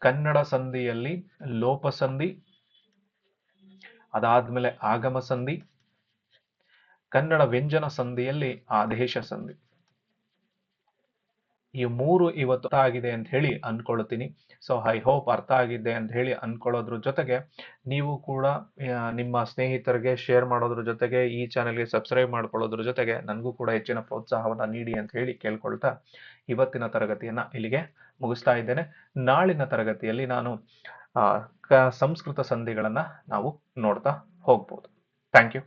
ಕನ್ನಡ ಸಂಧಿಯಲ್ಲಿ ಲೋಪ ಸಂಧಿ, ಅದಾದ್ಮೇಲೆ ಆಗಮ ಸಂಧಿ, ಕನ್ನಡ ವ್ಯಂಜನ ಸಂಧಿಯಲ್ಲಿ ಆದೇಶ ಸಂಧಿ, ಈ ಮೂರು ಇವತ್ತು ಅರ್ಥ ಆಗಿದೆ ಅಂತ ಹೇಳಿ ಅನ್ಕೊಳ್ತೀನಿ. ಸೊ ಐ ಹೋಪ್ ಅರ್ಥ ಆಗಿದೆ ಅಂತ ಹೇಳಿ ಅನ್ಕೊಳ್ಳೋದ್ರ ಜೊತೆಗೆ ನೀವು ಕೂಡ ನಿಮ್ಮ ಸ್ನೇಹಿತರಿಗೆ ಶೇರ್ ಮಾಡೋದ್ರ ಜೊತೆಗೆ ಈ ಚಾನೆಲ್ಗೆ ಸಬ್ಸ್ಕ್ರೈಬ್ ಮಾಡ್ಕೊಳ್ಳೋದ್ರ ಜೊತೆಗೆ ನನಗೂ ಕೂಡ ಹೆಚ್ಚಿನ ಪ್ರೋತ್ಸಾಹವನ್ನ ನೀಡಿ ಅಂತ ಹೇಳಿ ಕೇಳ್ಕೊಳ್ತಾ ಇವತ್ತಿನ ತರಗತಿಯನ್ನ ಇಲ್ಲಿಗೆ ಮುಗಿಸ್ತಾ ಇದ್ದೇನೆ. ನಾಳಿನ ತರಗತಿಯಲ್ಲಿ ನಾನು ಸಂಸ್ಕೃತ ಸಂಧಿಗಳನ್ನ ನಾವು ನೋಡ್ತಾ ಹೋಗ್ಬೋದು. Thank you.